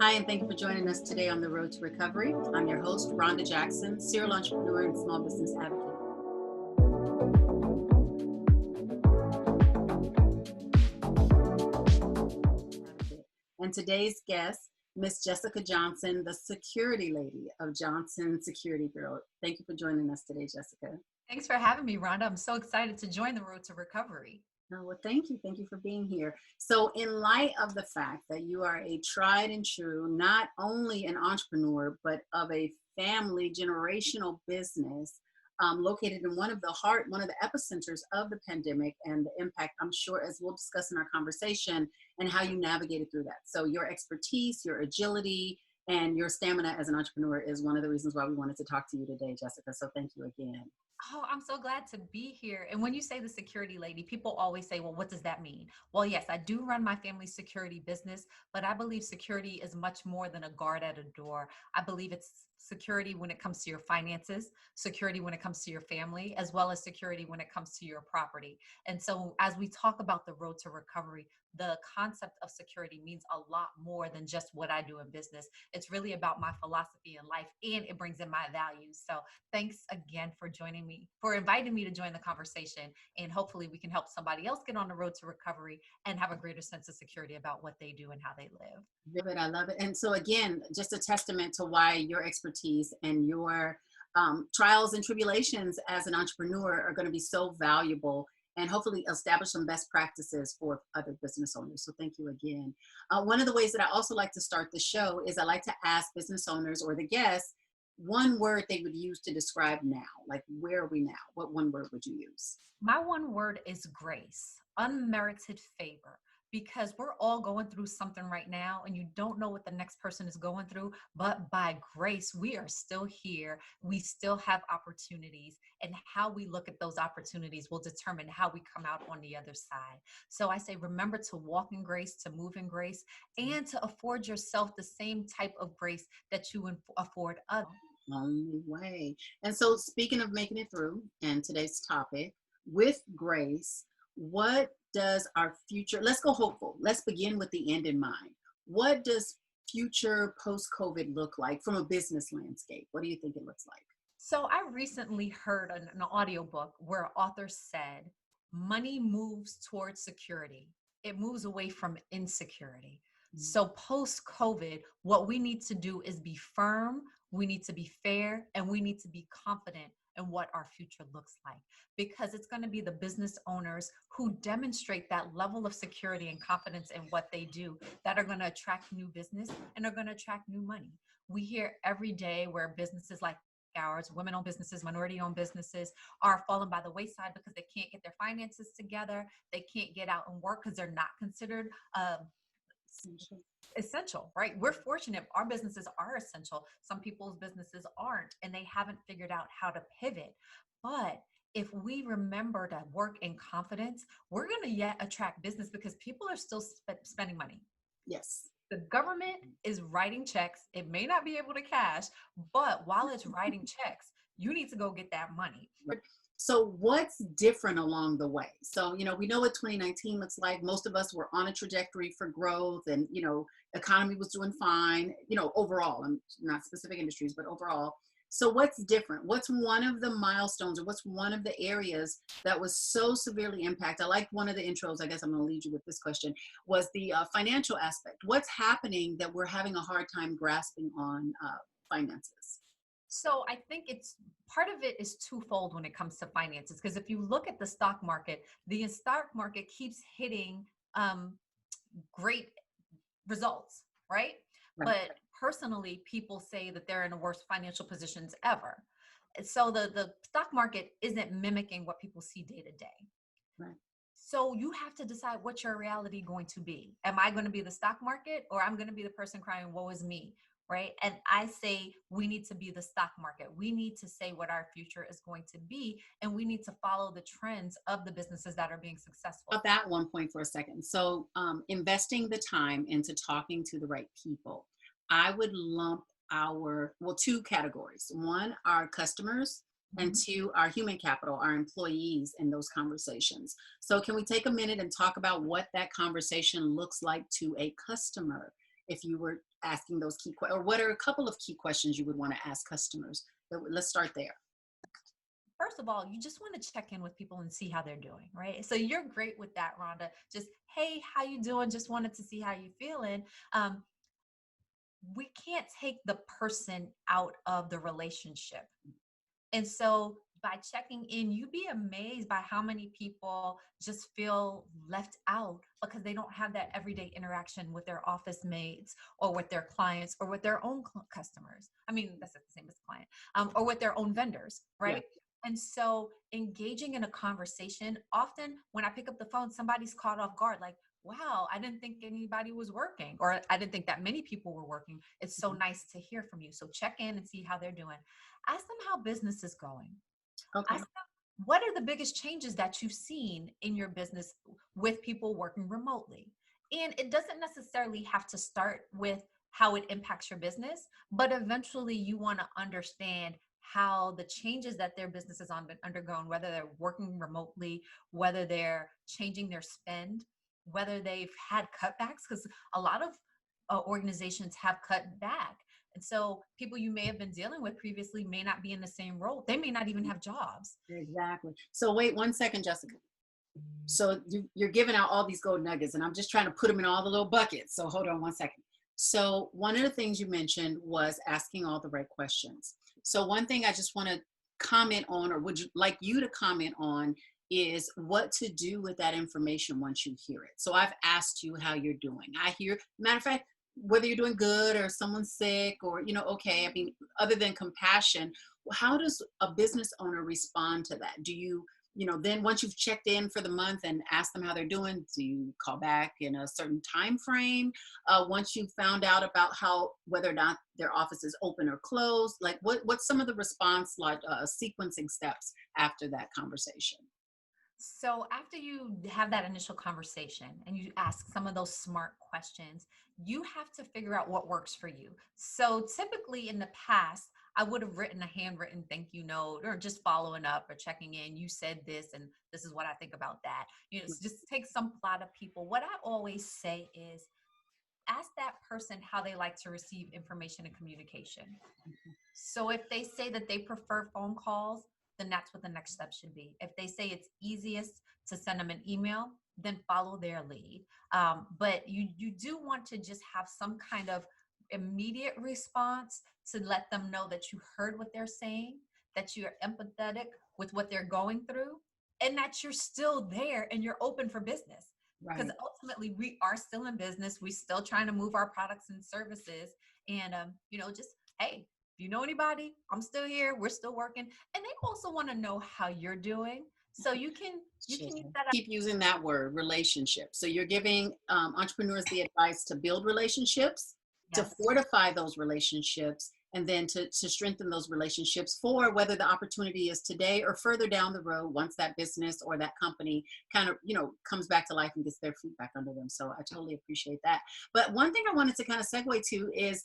Hi, and thank you for joining us today on the Road to Recovery. I'm your host, Ronda Jackson, serial entrepreneur and small business advocate. And today's guest, Miss Jessica Johnson, the security lady of Johnson Security Bureau. Thank you for joining us today, Jessica. Thanks for having me, Rhonda. I'm so excited to join the Road to Recovery. Oh, well, thank you. Thank you for being here. So in light of the fact that you are a tried and true, not only an entrepreneur, but of a family generational business located in one of the epicenters of the pandemic and the impact, I'm sure, as we'll discuss in our conversation, and how you navigated through that. So your expertise, your agility, and your stamina as an entrepreneur is one of the reasons why we wanted to talk to you today, Jessica. So thank you again. Oh, I'm so glad to be here. And when you say the security lady, people always say, well, what does that mean? Well, yes, I do run my family's security business, but I believe security is much more than a guard at a door. I believe it's security when it comes to your finances, security when it comes to your family, as well as security when it comes to your property. And so as we talk about the road to recovery, the concept of security means a lot more than just what I do in business. It's really about my philosophy in life, and it brings in my values. So thanks again for joining me, for inviting me to join the conversation. And hopefully we can help somebody else get on the road to recovery and have a greater sense of security about what they do and how they live. I love it. And so again, just a testament to why your expertise and your trials and tribulations as an entrepreneur are going to be so valuable, and hopefully establish some best practices for other business owners. So thank you again. One of the ways that I also like to start the show is I like to ask business owners or the guests one word they would use to describe now. Like, where are we now? What one word would you use? My one word is grace, unmerited favor, because we're all going through something right now and you don't know what the next person is going through, but by grace, we are still here. We still have opportunities, and how we look at those opportunities will determine how we come out on the other side. So I say, remember to walk in grace, to move in grace, and to afford yourself the same type of grace that you afford others. Only way. And so, speaking of making it through, and today's topic, with grace, what does our future, let's go hopeful. Let's begin with the end in mind. What does future post COVID look like from a business landscape? What do you think it looks like? So I recently heard an audiobook where an author said, money moves towards security. It moves away from insecurity. So post COVID, what we need to do is be firm, we need to be fair, and we need to be confident in what our future looks like, because it's going to be the business owners who demonstrate that level of security and confidence in what they do that are going to attract new business and are going to attract new money. We hear every day where businesses like ours, women-owned businesses, minority-owned businesses, are falling by the wayside because they can't get their finances together. They can't get out and work because they're not considered essential, right? We're fortunate. Our businesses are essential. Some people's businesses aren't, and they haven't figured out how to pivot. But if we remember to work in confidence, we're going to yet attract business because people are still spending money. Yes. The government is writing checks. It may not be able to cash, but while it's writing checks, you need to go get that money. So what's different along the way? So, we know what 2019 looks like. Most of us were on a trajectory for growth, and, economy was doing fine, overall, and not specific industries, but overall. So what's different? What's one of the milestones, or what's one of the areas that was so severely impacted? I like one of the intros, I guess I'm going to lead you with this question, was the financial aspect. What's happening that we're having a hard time grasping on finances? So I think it's part of it is twofold when it comes to finances, because if you look at the stock market, the stock market keeps hitting great results, right? But personally, people say that they're in the worst financial positions ever. So the stock market isn't mimicking what people see day to day. Right. So you have to decide what's your reality going to be. Am I going to be the stock market, or I'm going to be the person crying, woe is me? Right. And I say we need to be the stock market. We need to say what our future is going to be, and we need to follow the trends of the businesses that are being successful. About that one point for a second. So investing the time into talking to the right people, I would lump two categories. One, our customers, and two, our human capital, our employees in those conversations. So can we take a minute and talk about what that conversation looks like to a customer? If you were asking those or what are a couple of key questions you would want to ask customers? Let's start there. First of all, you just want to check in with people and see how they're doing, right? So you're great with that, Rhonda. Just, hey, how you doing? Just wanted to see how you feeling. We can't take the person out of the relationship. And so by checking in, you'd be amazed by how many people just feel left out because they don't have that everyday interaction with their office mates or with their clients or with their own customers. I mean, that's not the same as client, or with their own vendors, Yeah. right? And so engaging in a conversation, often when I pick up the phone, somebody's caught off guard, like, wow, I didn't think anybody was working, or I didn't think that many people were working. It's so nice to hear from you. So check in and see how they're doing. Ask them how business is going. Okay. Ask them, what are the biggest changes that you've seen in your business with people working remotely? And it doesn't necessarily have to start with how it impacts your business, but eventually you want to understand how the changes that their business has undergone, whether they're working remotely, whether they're changing their spend, whether they've had cutbacks, because a lot of organizations have cut back. And so people you may have been dealing with previously may not be in the same role. They may not even have jobs. Exactly. So wait 1 second, Jessica. So you're giving out all these gold nuggets, and I'm just trying to put them in all the little buckets. So hold on 1 second. So one of the things you mentioned was asking all the right questions. So one thing I just want to comment on, or would you like you to comment on, is what to do with that information once you hear it. So I've asked you how you're doing. I hear, matter of fact, whether you're doing good or someone's sick or, okay, I mean, other than compassion, how does a business owner respond to that? Do you, then once you've checked in for the month and asked them how they're doing, do you call back in a certain time frame? Once you found out about whether or not their office is open or closed, like what's some of the response, like sequencing steps after that conversation? So after you have that initial conversation and you ask some of those smart questions, you have to figure out what works for you. So typically in the past, I would have written a handwritten thank you note or just following up or checking in. You said this, and this is what I think about that. Just take some plot of people. What I always say is ask that person how they like to receive information and communication. So if they say that they prefer phone calls, then that's what the next step should be. If they say it's easiest to send them an email, then follow their lead. But you do want to just have some kind of immediate response to let them know that you heard what they're saying, that you're empathetic with what they're going through, and that you're still there and you're open for business. Because Right. ultimately we are still in business. We're still trying to move our products and services. And, just, hey, if you know anybody, I'm still here. We're still working. And they also want to know how you're doing. So you can Sure. use that. Keep using that word, relationship. So you're giving entrepreneurs the advice to build relationships, to Yes. fortify those relationships, and then to strengthen those relationships for whether the opportunity is today or further down the road once that business or that company kind of, comes back to life and gets their feet back under them. So I totally appreciate that. But one thing I wanted to kind of segue to is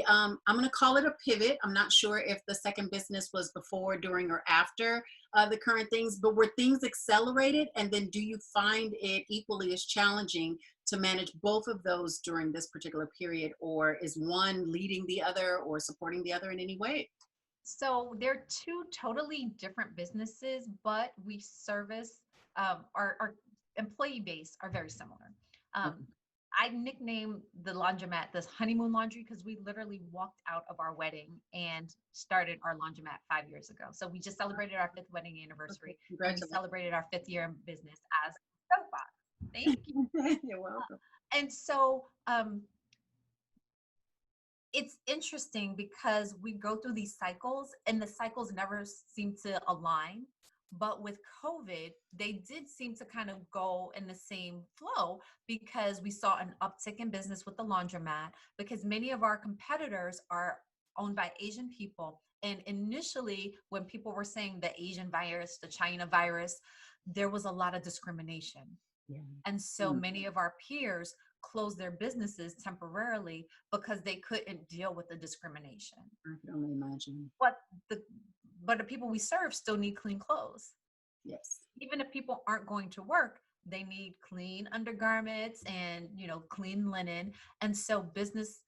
I'm going to call it a pivot. I'm not sure if the second business was before, during, or after the current things, but were things accelerated? And then do you find it equally as challenging to manage both of those during this particular period, or is one leading the other or supporting the other in any way? So they're two totally different businesses, but we service our employee base are very similar. Okay. I nicknamed the laundromat this honeymoon laundry because we literally walked out of our wedding and started our laundromat 5 years ago. So we just celebrated our fifth wedding Okay. anniversary and we Congratulations. celebrated our fifth year in business as Soapbox. Thank you. You're welcome. And so it's interesting because we go through these cycles and the cycles never seem to align. But with COVID, they did seem to kind of go in the same flow because we saw an uptick in business with the laundromat because many of our competitors are owned by Asian people. And initially, when people were saying the Asian virus, the China virus, there was a lot of discrimination. Yeah. And so many of our peers closed their businesses temporarily because they couldn't deal with the discrimination. I can only imagine. But the but the people we serve still need clean clothes. Yes. Even if people aren't going to work, they need clean undergarments and clean linen. And so business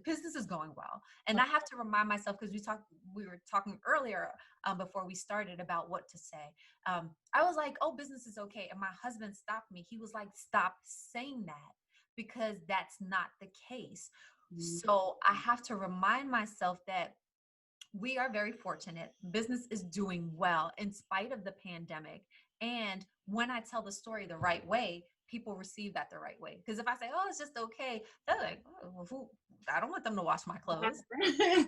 business is going well. And I have to remind myself, because we were talking earlier before we started about what to say. I was like, oh, business is okay. And my husband stopped me. He was like, stop saying that, because that's not the case. So I have to remind myself that we are very fortunate. Business is doing well in spite of the pandemic. And when I tell the story the right way, people receive that the right way. Because if I say, oh, it's just okay, they're like, oh, well, I don't want them to wash my clothes. Right. Say,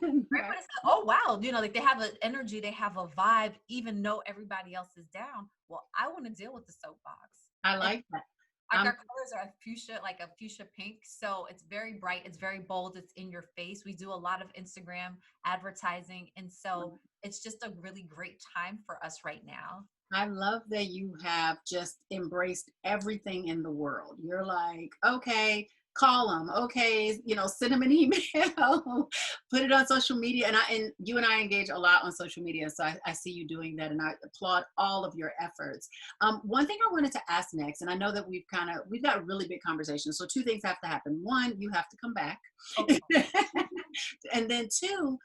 oh, wow. Like they have an energy, they have a vibe, even though everybody else is down. Well, I want to deal with the soapbox. I like that. Like our colors are fuchsia, like a fuchsia pink. So it's very bright. It's very bold. It's in your face. We do a lot of Instagram advertising. And so it's just a really great time for us right now. I love that you have just embraced everything in the world. You're like, okay, call them. Okay, send them an email, put it on social media. And you and I engage a lot on social media. So I see you doing that, and I applaud all of your efforts. One thing I wanted to ask next, and I know that we've got a really big conversation. So two things have to happen. One, you have to come back. Okay. And then two,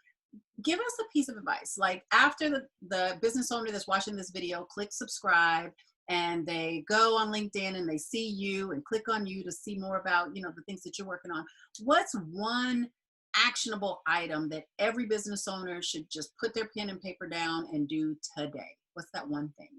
give us a piece of advice. Like after the business owner that's watching this video clicks subscribe and they go on LinkedIn and they see you and click on you to see more about, the things that you're working on. What's one actionable item that every business owner should just put their pen and paper down and do today? What's that one thing?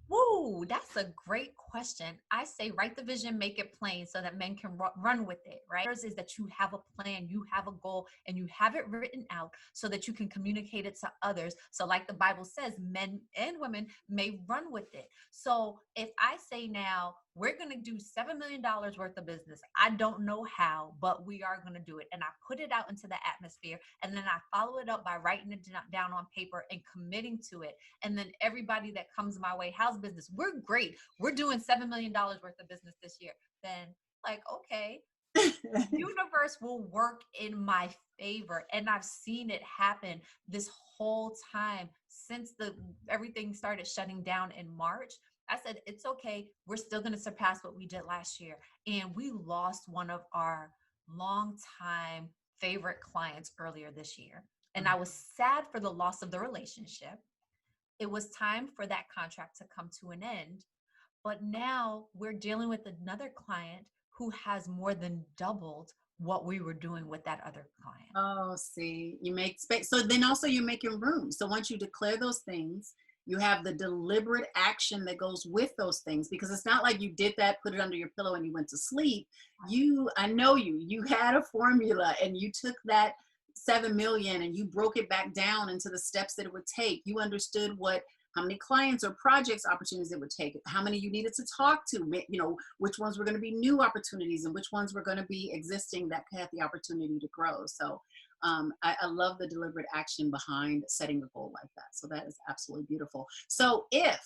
Woo, that's a great question. I say write the vision, make it plain so that men can run with it, right? First is that you have a plan, you have a goal, and you have it written out so that you can communicate it to others. So like the Bible says, men and women may run with it. So if I say now, we're going to do $7 million worth of business. I don't know how, but we are going to do it. And I put it out into the atmosphere, and then I follow it up by writing it down on paper and committing to it. And then everybody that comes my way, how's business? We're great. We're doing $7 million worth of business this year. Then like, okay, the universe will work in my favor. And I've seen it happen this whole time since everything started shutting down in March. I said, it's okay. We're still going to surpass what we did last year. And we lost one of our longtime favorite clients earlier this year. And I was sad for the loss of the relationship. It was time for that contract to come to an end. But now we're dealing with another client who has more than doubled what we were doing with that other client. Oh, see, you make space. So then also you're making room. So once you declare those things, you have the deliberate action that goes with those things, because it's not like you did that, put it under your pillow and you went to sleep. I know you had a formula and you took that 7 million and you broke it back down into the steps that it would take. You understood how many clients or projects opportunities it would take, how many you needed to talk to, which ones were going to be new opportunities and which ones were going to be existing that had the opportunity to grow. So I love the deliberate action behind setting a goal like that. So that is absolutely beautiful. So if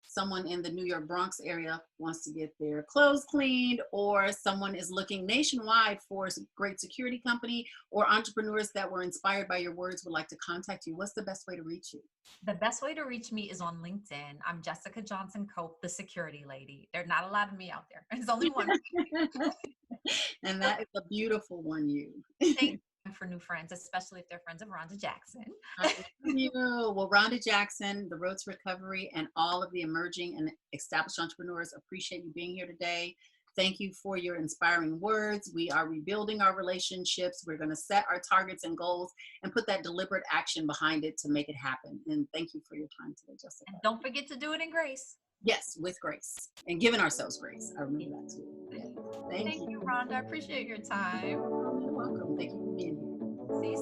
someone in the New York Bronx area wants to get their clothes cleaned, or someone is looking nationwide for a great security company, or entrepreneurs that were inspired by your words would like to contact you, what's the best way to reach you? The best way to reach me is on LinkedIn. I'm Jessica Johnson Cope, the security lady. There's not a lot of me out there. There's only one. And that is a beautiful one, you. Thank you for new friends, especially if they're friends of Ronda Jackson. I love you. Well, Ronda Jackson, the Road to Recovery, and all of the emerging and established entrepreneurs appreciate you being here today. Thank you for your inspiring words. We are rebuilding our relationships. We're going to set our targets and goals and put that deliberate action behind it to make it happen. And thank you for your time today, Jessica. And don't forget to do it in grace. Yes, with grace and giving ourselves grace. I remember that too. Yes. Thank you, Rhonda. I appreciate your time. You're welcome. Thank you for being here. See you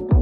soon.